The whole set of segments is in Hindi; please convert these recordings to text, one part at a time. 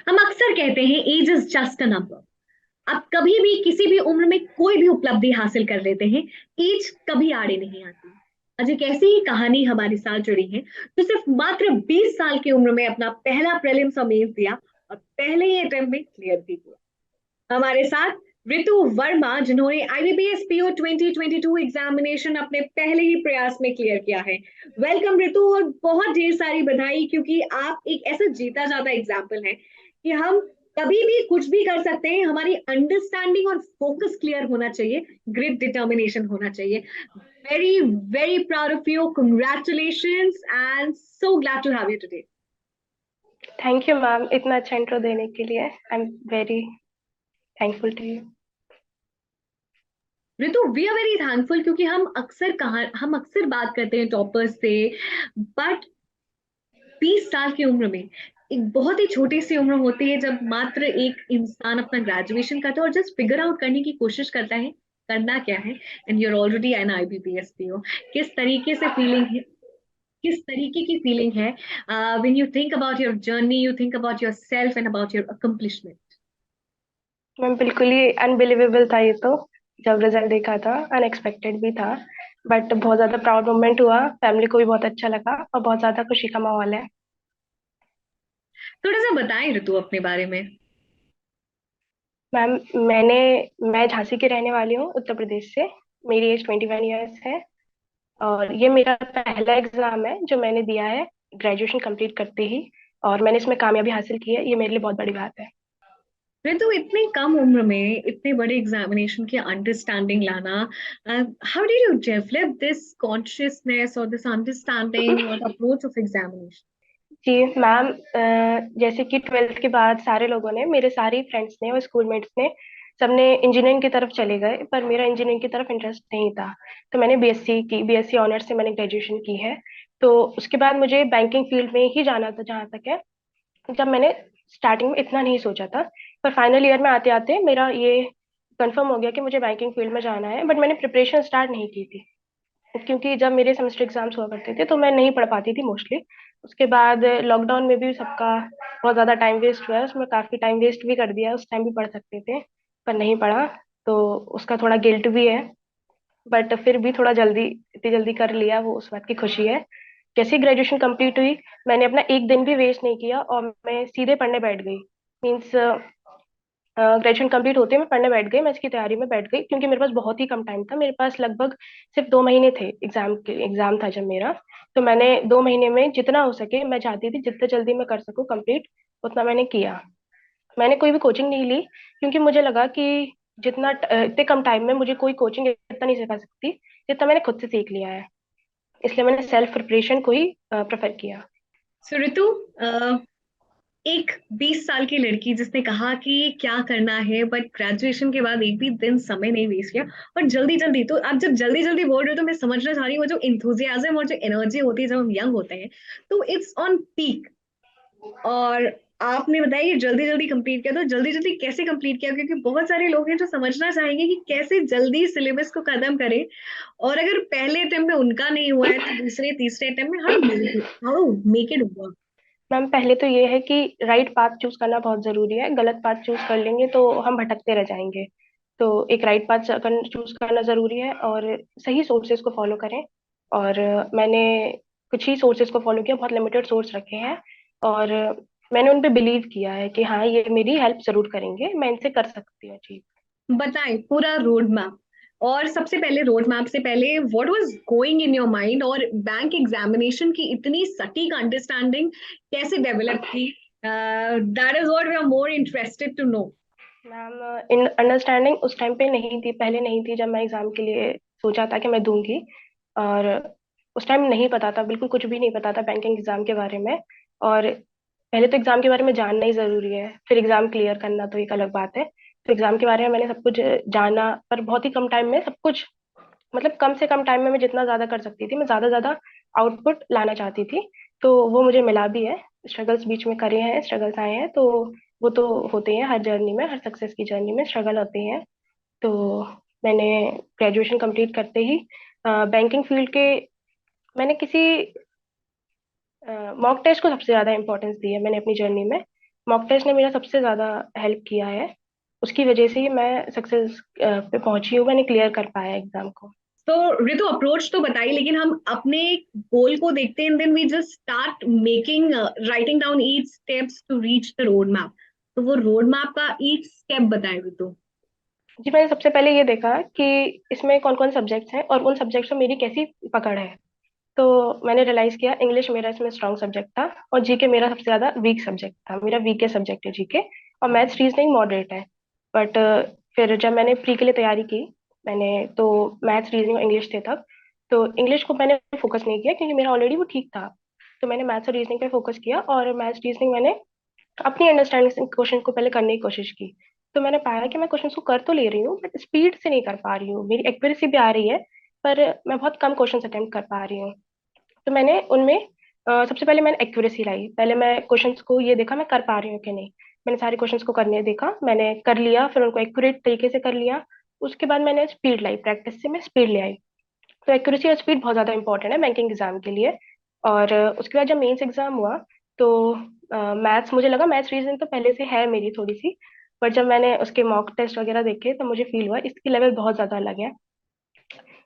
हम अक्सर कहते हैं age is just a number. आप कभी भी किसी भी उम्र में कोई भी उपलब्धि हासिल कर लेते हैं। एज कभी आड़े नहीं आती। आज एक ऐसी ही कहानी हमारे साथ जुड़ी है जो सिर्फ मात्र 20 साल की उम्र में अपना पहला प्रीलिम्स और मेंस दिया और पहले ही अटेम्प्ट में क्लियर भी किया। हमारे साथ ऋतु वर्मा, जिन्होंने आईबीपीएस पीओ 2022 एग्जामिनेशन अपने पहले ही प्रयास में क्लियर किया है। वेलकम ऋतु, और बहुत ढेर सारी बधाई, क्योंकि आप एक ऐसा जीता जाता एग्जाम्पल है कि हम कभी भी कुछ भी कर सकते हैं। हमारी अंडरस्टैंडिंग और फोकस क्लियर होना चाहिए, ग्रिट डिटर्मिनेशन होना चाहिए। Very very proud of you, congratulation and so glad to have you today. Thank you ma'am, इतना अच्छा इंट्रो देने के लिए। I am very thankful to you. Ritu, we are very thankful, क्योंकि हम अक्सर बात करते हैं टॉपर्स से, बट 20 साल की उम्र में, एक बहुत ही छोटी सी उम्र होती है जब मात्र एक इंसान अपना ग्रेजुएशन करता है और जस्ट फिगर आउट करने की कोशिश करता है करना क्या है। And your already an IBPS PO. किस तरीके से फीलिंग है, किस तरीके की फीलिंग है when you think about your journey, you think about your self and about your accomplishment? Ma'am बिल्कुल ही अनबिलीवेबल था ये तो। जब रिजल्ट देखा था अनएक्सपेक्टेड भी था, बट बहुत ज्यादा प्राउड मोमेंट हुआ। फैमिली को भी बहुत अच्छा लगा और बहुत ज्यादा खुशी का माहौल है। थोड़ा सा बताएं ऋतु अपने बारे में। मैम मैंने मैं झांसी की रहने वाली हूँ, उत्तर प्रदेश से। मेरी एज 21 ईयर्स है और ये मेरा पहला एग्जाम है जो मैंने दिया है ग्रेजुएशन कंप्लीट करते ही। और मैंने इसमें कामयाबी हासिल की है, ये मेरे लिए बहुत बड़ी बात है। ऋतु, इतनी कम उम्र में इतने बड़े एग्जामिनेशन की अंडरस्टैंडिंग लाना, how did you develop this consciousness और दिस अंडरस्टैंडिंग और अप्रोच ऑफ एग्जामिनेशन? जी मैम, जैसे कि ट्वेल्थ के बाद सारे लोगों ने, मेरे सारे फ्रेंड्स ने और स्कूलमेट्स ने, सबने इंजीनियरिंग की तरफ चले गए, पर मेरा इंजीनियरिंग की तरफ इंटरेस्ट नहीं था। तो मैंने बीएससी की, बीएससी ऑनर्स से मैंने ग्रेजुएशन की है। तो उसके बाद मुझे बैंकिंग फील्ड में ही जाना था जहाँ तक है। जब मैंने स्टार्टिंग में इतना नहीं सोचा था, पर फाइनल ईयर में आते आते मेरा ये कंफर्म हो गया कि मुझे बैंकिंग फील्ड में जाना है। बट मैंने प्रिपरेशन स्टार्ट नहीं की थी, क्योंकि जब मेरे सेमेस्टर एग्जाम्स हुआ करते थे तो मैं नहीं पढ़ पाती थी मोस्टली। उसके बाद लॉकडाउन में भी सबका बहुत ज़्यादा टाइम वेस्ट हुआ है, उसमें काफ़ी टाइम वेस्ट भी कर दिया। उस टाइम भी पढ़ सकते थे पर नहीं पढ़ा, तो उसका थोड़ा गिल्ट भी है। बट फिर भी थोड़ा जल्दी, इतनी जल्दी कर लिया, वो उस बात की खुशी है। जैसे ग्रेजुएशन कंप्लीट हुई, मैंने अपना एक दिन भी वेस्ट नहीं किया और मैं सीधे पढ़ने बैठ गई। मीन्स ग्रेजुएशन कंप्लीट होते ही मैं पढ़ने बैठ गई, मैं इसकी तैयारी में बैठ गई, क्योंकि मेरे पास बहुत ही कम टाइम था। मेरे पास लगभग सिर्फ 2 महीने थे, एग्जाम था जब मेरा। तो मैंने 2 महीने में जितना हो सके, मैं चाहती थी जितना जल्दी मैं कर सकूं कंप्लीट, उतना मैंने किया। मैंने कोई भी कोचिंग नहीं ली, क्योंकि मुझे लगा कि इतने कम टाइम में मुझे कोई कोचिंग इतना नहीं सिखा सकती जितना मैंने खुद से सीख लिया है। इसलिए मैंने सेल्फ प्रिपरेशन को ही प्रेफर किया। सो ऋतु, एक 20 साल की लड़की जिसने कहा कि क्या करना है, बट ग्रेजुएशन के बाद एक भी दिन समय नहीं वेस्ट किया, और जल्दी जल्दी, तो आप जब जल्दी जल्दी बोल रहे हो तो मैं समझना चाह रही हूँ वो जो इंथुजियाज्म और जो एनर्जी होती है जब हम यंग होते हैं, तो इट्स ऑन पीक। और आपने बताया कि जल्दी जल्दी कंप्लीट किया, तो जल्दी जल्दी कैसे कंप्लीट किया? क्योंकि बहुत सारे लोग हैं जो समझना चाहेंगे कि कैसे जल्दी सिलेबस को खत्म करें, और अगर पहले अटेम्प्ट में उनका नहीं हुआ है तो दूसरे तीसरे अटेम्प्ट में how make it work? Ma'am पहले तो ये है कि राइट पाथ चूज करना बहुत जरूरी है। गलत पाथ चूज कर लेंगे तो हम भटकते रह जाएंगे। तो एक राइट पाथ चूज करना जरूरी है, और सही सोर्सेज को फॉलो करें। और मैंने कुछ ही सोर्सेज को फॉलो किया, बहुत लिमिटेड सोर्स रखे हैं। और मैंने उन पे बिलीव किया है कि हाँ, ये मेरी हेल्प जरूर करेंगे, मैं इनसे कर सकती हूँ चीज। बताएं पूरा रोड मैप। और सबसे पहले रोड मैप से पहले what was going in your mind, और बैंक एग्जामिनेशन की इतनी सटीक अंडरस्टैंडिंग कैसे डेवलप की? That is what we are more interested to know. Ma'am in understanding उस टाइम पे नहीं थी, पहले नहीं थी जब मैं एग्जाम के लिए सोचा था कि मैं दूंगी। और उस टाइम नहीं पता था, बिल्कुल कुछ भी नहीं पता था बैंकिंग एग्जाम के बारे में। और पहले तो एग्जाम के बारे में जानना ही जरूरी है, फिर एग्जाम क्लियर करना तो एक अलग बात है। तो एग्जाम के बारे में मैंने सब कुछ जाना, पर बहुत ही कम टाइम में सब कुछ, मतलब कम से कम टाइम में मैं जितना ज्यादा कर सकती थी, मैं ज्यादा ज्यादा आउटपुट लाना चाहती थी। तो वो मुझे मिला भी है। स्ट्रगल्स बीच में करे हैं, स्ट्रगल्स आए हैं, तो वो तो होते हैं हर जर्नी में, हर सक्सेस की जर्नी में स्ट्रगल होते हैं। तो मैंने ग्रेजुएशन कंप्लीट करते ही बैंकिंग फील्ड के, मैंने किसी मॉक टेस्ट को सबसे ज्यादा इंपॉर्टेंस दी है मैंने अपनी जर्नी में। मॉक टेस्ट ने मेरा सबसे ज्यादा हेल्प किया है। उसकी वजह से ही मैं सक्सेस पे पहुंची हूँ, मैंने क्लियर कर पाया एग्जाम को। तो ऋतु अप्रोच तो बताई, लेकिन हम अपने गोल को देखते हैं, then we just start making writing down each steps to reach the road map. तो वो रोड मैप का ईच स्टेप बताएं ऋतु। जी, मैंने सबसे पहले ये देखा कि इसमें कौन कौन सब्जेक्ट्स हैं और उन सब्जेक्ट्स में मेरी कैसी पकड़ है। तो मैंने रियलाइज किया इंग्लिश मेरा इसमें स्ट्रॉन्ग सब्जेक्ट था, और जीके मेरा सबसे ज्यादा वीक सब्जेक्ट था, मेरा वीकेस्ट सब्जेक्ट है जीके। और मैथ्स रीजनिंग मॉडरेट है। बट फिर जब मैंने प्री के लिए तैयारी की, मैंने तो मैथ्स रीजनिंग और इंग्लिश थे तब। तो इंग्लिश को मैंने फोकस नहीं किया क्योंकि मेरा ऑलरेडी वो ठीक था। तो मैंने मैथ्स और रीजनिंग पे फोकस किया, और मैथ्स रीजनिंग मैंने अपनी अंडरस्टैंडिंग से क्वेश्चन को पहले करने की कोशिश की। तो मैंने पाया कि मैं क्वेश्चन को कर तो ले रही हूँ बट स्पीड से नहीं कर पा रही हूँ, मेरी एक्यूरेसी भी आ रही है, पर मैं बहुत कम क्वेश्चन अटेम्प्ट कर पा रही हूँ। तो मैंने उनमें सबसे पहले मैंने एक्यूरेसी लाई, पहले मैं क्वेश्चंस को ये देखा मैं कर पा रही हूँ कि नहीं। मैंने सारे क्वेश्चंस को करने देखा, मैंने कर लिया, फिर उनको एक्यूरेट तरीके से कर लिया। उसके बाद मैंने स्पीड लाई, प्रैक्टिस से मैं स्पीड ले आई। तो एक्यूरेसी और स्पीड बहुत ज़्यादा इंपॉर्टेंट है बैंकिंग एग्जाम के लिए। और उसके बाद जब मेंस एग्जाम हुआ, तो मैथ्स मुझे लगा मैथ्स रीजनिंग तो पहले से है मेरी थोड़ी सी। पर जब मैंने उसके मॉक टेस्ट वगैरह देखे तो मुझे फील हुआ इसकी लेवल बहुत ज़्यादा अलग है।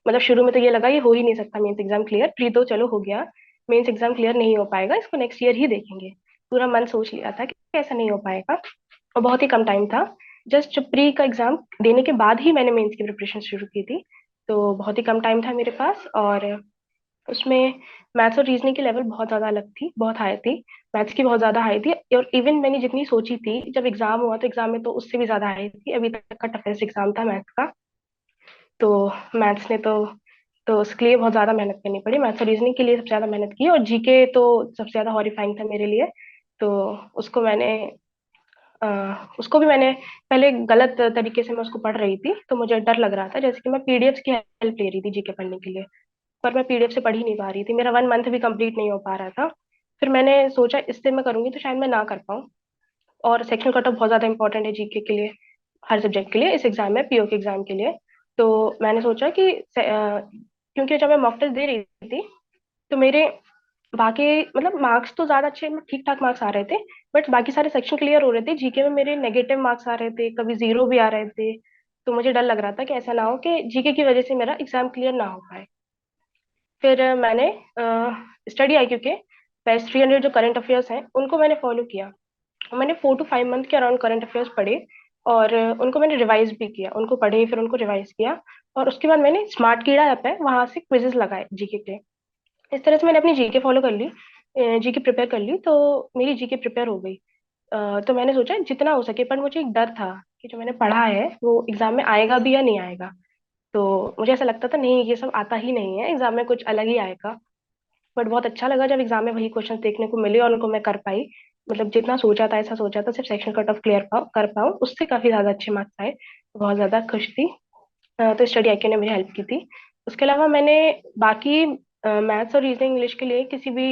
मतलब शुरू में तो ये लगा ये हो ही नहीं सकता मेंस एग्जाम क्लियर, प्री तो चलो हो गया, मेंस एग्जाम क्लियर नहीं हो पाएगा, इसको नेक्स्ट ईयर ही देखेंगे। पूरा मन सोच लिया था कि ऐसा नहीं हो पाएगा। और बहुत ही कम टाइम था। जस्ट प्री का एग्जाम देने के बाद ही मैंने मेंस की प्रिपरेशन शुरू की थी। तो बहुत ही कम टाइम था मेरे पास, और उसमें मैथ्स और रीजनिंग की लेवल बहुत ज़्यादा अलग थी, बहुत हाई थी। मैथ्स की बहुत ज़्यादा हाई थी, और इवन मैंने जितनी सोची थी जब एग्जाम हुआ तो एग्जाम में तो उससे भी ज़्यादा हाई थी, अभी तक का टफेस्ट एग्जाम था मैथ्स का। तो मैथ्स ने तो उसके लिए बहुत ज़्यादा मेहनत करनी पड़ी, मैथ्स और रीजनिंग के लिए सबसे ज़्यादा मेहनत की, और जीके तो सबसे ज़्यादा हॉरिफाइंग था मेरे लिए। तो उसको मैंने उसको भी मैंने पहले गलत तरीके से मैं उसको पढ़ रही थी, तो मुझे डर लग रहा था, जैसे कि मैं पीडीएफ की हेल्प ले रही थी जीके पढ़ने के लिए। पर मैं पीडीएफ से पढ़ ही नहीं पा रही थी, मेरा 1 मंथ भी कंप्लीट नहीं हो पा रहा था। फिर मैंने सोचा इससे मैं करूंगी तो शायद मैं ना कर पाऊँ। और सेक्शन कट ऑफ बहुत ज़्यादा इंपॉर्टेंट है जीके के लिए, हर सब्जेक्ट के लिए, इस एग्जाम में पीओ के एग्जाम के लिए। तो मैंने सोचा कि क्योंकि जब मैं मॉक टेस्ट दे रही थी तो मेरे बाकी मतलब मार्क्स तो ज्यादा अच्छे, ठीक ठाक मार्क्स आ रहे थे। बट बाकी सारे सेक्शन क्लियर हो रहे थे, जीके में मेरे नेगेटिव मार्क्स आ रहे थे, कभी जीरो भी आ रहे थे। तो मुझे डर लग रहा था कि ऐसा ना हो कि जीके की वजह से मेरा एग्जाम क्लियर ना हो पाए। फिर मैंने स्टडी आई क्योंकि बेस्ट 300 जो करंट अफेयर्स हैं उनको मैंने फॉलो किया। मैंने 4 to 5 मंथ के अराउंड करंट अफेयर्स पढ़े, और उनको मैंने रिवाइज भी किया, उनको पढ़े फिर उनको रिवाइज किया। और उसके बाद मैंने स्मार्ट कीड़ा ऐप है वहां से क्विजेस लगाए जीके के। इस तरह से मैंने अपनी जीके फॉलो कर ली, जीके प्रिपेयर कर ली, तो मेरी जीके प्रिपेयर हो गई। तो मैंने सोचा जितना हो सके, पर मुझे एक डर था कि जो मैंने पढ़ा है वो एग्जाम में आएगा भी या नहीं आएगा। तो मुझे ऐसा लगता था नहीं ये सब आता ही नहीं है, एग्जाम में कुछ अलग ही आएगा। बट बहुत अच्छा लगा जब एग्जाम में वही क्वेश्चन देखने को मिले और उनको मैं कर पाई। मतलब जितना सोचा था ऐसा सोचा था सिर्फ सेक्शन कट ऑफ क्लियर कर पाऊँ उससे काफी ज्यादा अच्छे मार्क्स आए, तो बहुत ज्यादा खुश थी। तो स्टडी आईक्यू ने मुझे हेल्प की थी। उसके अलावा मैंने बाकी मैथ्स और रीजनिंग इंग्लिश के लिए किसी भी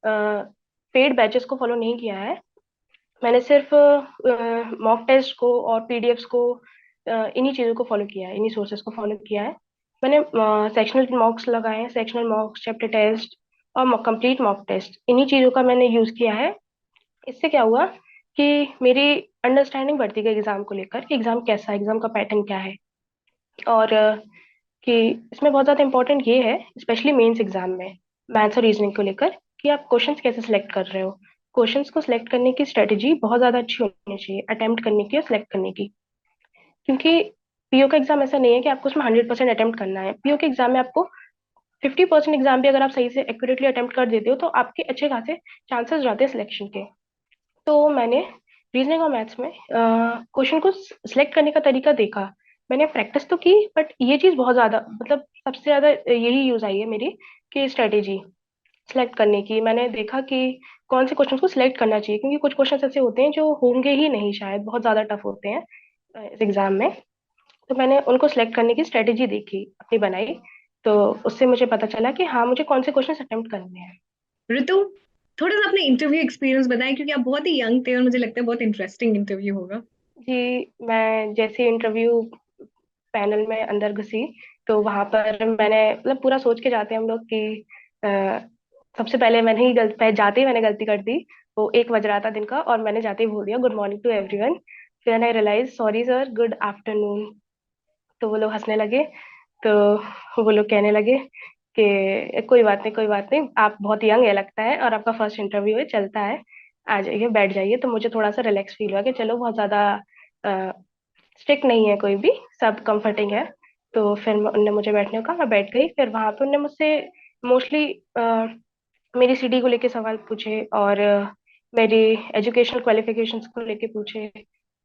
पेड बैचेस को फॉलो नहीं किया है। मैंने सिर्फ मॉक टेस्ट को और पीडीएफ्स को, इन्हीं चीज़ों को फॉलो किया है, इन्हीं सोर्सेज को फॉलो किया है। मैंने सेक्शनल मॉक्स लगाए हैं, सेक्शनल मॉक्स, चैप्टर टेस्ट और कंप्लीट मॉक टेस्ट, इन्हीं चीज़ों का मैंने यूज़ किया है। इससे क्या हुआ कि मेरी अंडरस्टैंडिंग बढ़ती गई एग्जाम को लेकर कि एग्जाम कैसा है, एग्जाम का पैटर्न क्या है। और कि इसमें बहुत ज़्यादा इंपॉर्टेंट ये है, स्पेशली मेंस एग्जाम में मैथ्स और रीजनिंग को लेकर, कि आप क्वेश्चंस कैसे सिलेक्ट कर रहे हो। क्वेश्चंस को सिलेक्ट करने की स्ट्रेटेजी बहुत ज़्यादा अच्छी होनी चाहिए, अटेम्प्ट करने की और सिलेक्ट करने की। क्योंकि पीओ का एग्जाम ऐसा नहीं है कि आपको उसमें 100% अटेम्प्ट करना है, पीओ के एग्जाम में आपको 50% एग्जाम भी अगर आप सही से एक्यूरेटली अटेम्प्ट कर देते हो तो आपके अच्छे खासे चांसेस रहते हैं सिलेक्शन के। तो मैंने रीजनिंग और मैथ्स में क्वेश्चन को सिलेक्ट करने का तरीका देखा। मैंने प्रैक्टिस तो की, बट ये चीज़ बहुत ज़्यादा मतलब सबसे ज़्यादा यही यूज़ आई है मेरी, कि स्ट्रेटेजी सिलेक्ट करने की। मैंने देखा कि कौन से क्वेश्चन को सिलेक्ट करना चाहिए, क्योंकि कुछ क्वेश्चन ऐसे होते हैं जो होंगे ही नहीं, शायद बहुत ज़्यादा टफ होते हैं इस एग्जाम में। तो मैंने उनको सिलेक्ट करने की स्ट्रेटेजी देखी, अपनी बनाई। तो उससे मुझे पता चला कि हाँ मुझे कौन से क्वेश्चन अटेम्प्ट करने हैं। ऋतु, थोड़ा सा अपने इंटरव्यू एक्सपीरियंस बताएं, क्योंकि आप बहुत ही यंग थे और मुझे लगता है बहुत इंटरेस्टिंग इंटरव्यू होगा। जी, मैं जैसे इंटरव्यू पैनल में अंदर घुसी, तो वहां पर मैंने मतलब पूरा सोच के जाते हैं हम लोग कि अ, सबसे पहले मैंने ही जाते ही मैंने गलती कर दी। वो 1 बज रहा था दिन का, और मैंने जाते ही बोल दिया गुड मॉर्निंग टू एवरीवन। फिर I realise sorry sir, good afternoon. तो वो लोग हंसने लगे। तो वो लोग कहने लगे कि कोई बात नहीं, कोई बात नहीं, आप बहुत यंग है लगता है, और आपका फर्स्ट इंटरव्यू है, चलता है, आ जाइए, बैठ जाइए। तो मुझे थोड़ा सा रिलैक्स फील हुआ कि चलो बहुत ज्यादा स्ट्रिक्ट नहीं है कोई भी, सब कंफर्टिंग है। तो फिर उनने मुझे बैठने को कहा, मैं बैठ गई। फिर वहां पे उनने मुझसे मोस्टली मेरी सीडी को लेके सवाल पूछे, और मेरी एजुकेशनल क्वालिफिकेशंस को लेके पूछे,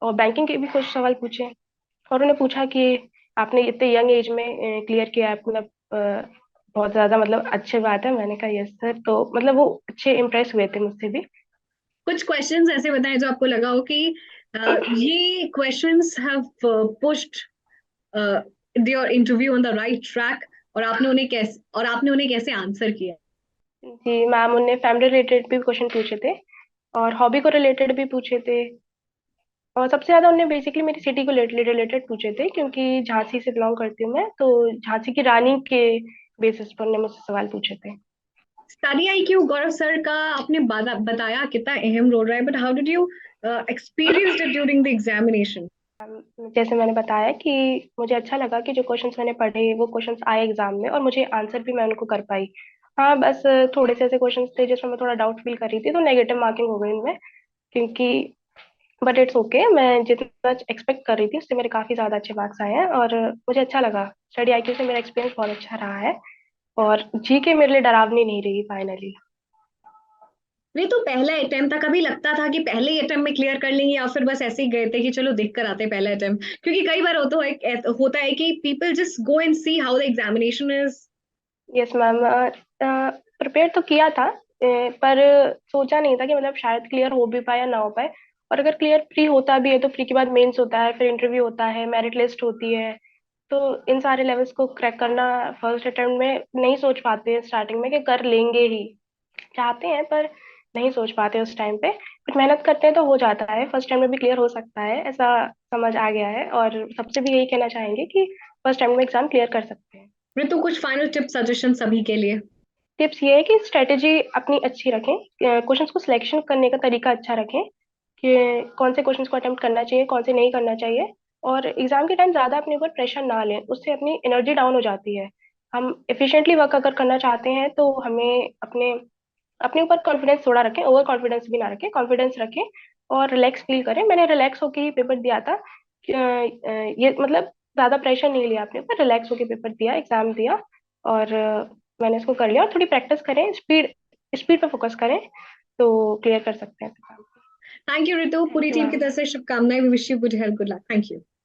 और बैंकिंग के भी कुछ सवाल पूछे। और उन्हें पूछा कि आपने इतने यंग एज में क्लियर किया है, मतलब बहुत ज्यादा, मतलब अच्छी बात है। मैंने कहा यस सर। तो मतलब वो अच्छे इम्प्रेस हुए थे मुझसे भी। कुछ क्वेश्चंस ऐसे बताएं जो आपको लगा हो कि ये questions have pushed your interview on the right track, और आपने उन्हें कैसे आंसर किया। जी मैम, उनने फैमिली रिलेटेड भी क्वेश्चन पूछे थे, और हॉबी को रिलेटेड भी पूछे थे। और सबसे ज्यादा उन्होंने बेसिकली मेरी सिटी को रिलेटेड पूछे थे, क्योंकि झांसी से बिलोंग करती हूँ मैं, तो झांसी की रानी के बेसिस पर उन्होंने मुझसे सवाल पूछे थे। स्टडी आईक्यू गौरव सर का आपने बताया कितना अहम रोल रहा है, but how did you experience it during the examination. जैसे मैंने बताया कि मुझे अच्छा लगा कि जो क्वेश्चंस मैंने पढ़े वो क्वेश्चंस आए एग्जाम में, और मुझे आंसर भी मैं उनको कर पाई। हाँ, बस थोड़े से ऐसे क्वेश्चंस थे जिसमें मैं थोड़ा डाउट फील कर रही थी, तो नेगेटिव मार्किंग हो गई उनमें, क्योंकि बट इट्स ओके, मैं जितना एक्सपेक्ट कर रही थी उससे मेरे काफी ज्यादा अच्छे मार्क्स आए हैं, और मुझे अच्छा लगा। स्टडी आईक्यू से मेरा एक्सपीरियंस बहुत अच्छा रहा है, और जीके मेरे लिए डरावनी नहीं रही फाइनली। नहीं तो पहला अटेम्प्ट था, कभी लगता था कि पहले ही अटेम्प्ट में क्लियर कर लेंगे, या फिर बस ऐसे ही गए थे कि चलो देख कर आते पहले अटेम्प्ट, क्योंकि कई बार होता है कि people just go and see how the examination is. Yes ma'am, prepare तो किया था, पर सोचा नहीं था कि मतलब शायद क्लियर हो भी पाए या ना हो पाए। और अगर क्लियर प्री होता भी है तो प्री के बाद मेंस होता है, फिर इंटरव्यू होता है, मेरिट लिस्ट होती है। तो इन सारे लेवल्स को क्रैक करना फर्स्ट अटेम्प्ट में नहीं सोच पाते हैं स्टार्टिंग में कि कर लेंगे ही, चाहते हैं पर नहीं सोच पाते उस टाइम पे। बट मेहनत करते हैं तो हो जाता है, फर्स्ट टाइम में भी क्लियर हो सकता है, ऐसा समझ आ गया है। और सबसे भी यही कहना चाहेंगे कि फर्स्ट टाइम में एग्जाम क्लियर कर सकते हैं। ऋतु, कुछ फाइनल टिप सजेशन सभी के लिए। टिप्स ये है कि स्ट्रेटेजी अपनी अच्छी रखें, क्वेश्चंस को सिलेक्शन करने का तरीका अच्छा रखें, कि कौन से क्वेश्चंस को अटेम्प्ट करना चाहिए, कौन से नहीं करना चाहिए। और एग्जाम के टाइम ज़्यादा अपने ऊपर प्रेशर ना लें, उससे अपनी एनर्जी डाउन हो जाती है। हम एफिशिएंटली वर्क अगर करना चाहते हैं तो हमें अपने अपने ऊपर कॉन्फिडेंस थोड़ा रखें, ओवर कॉन्फिडेंस भी ना रखें, कॉन्फिडेंस रखें, और रिलैक्स फील करें। मैंने रिलैक्स होकर ही पेपर दिया था, ये मतलब ज़्यादा प्रेशर नहीं लिया अपने ऊपर, रिलैक्स होकर पेपर दिया, एग्जाम दिया, और मैंने इसको कर लिया। और थोड़ी प्रैक्टिस करें, स्पीड स्पीड पे फोकस करें, तो क्लियर कर सकते हैं। थैंक यू ऋतु, पूरी थैंक यू टीम की मैम। तरफ से शुभकामनाएं, wish you good health, good luck, thank you.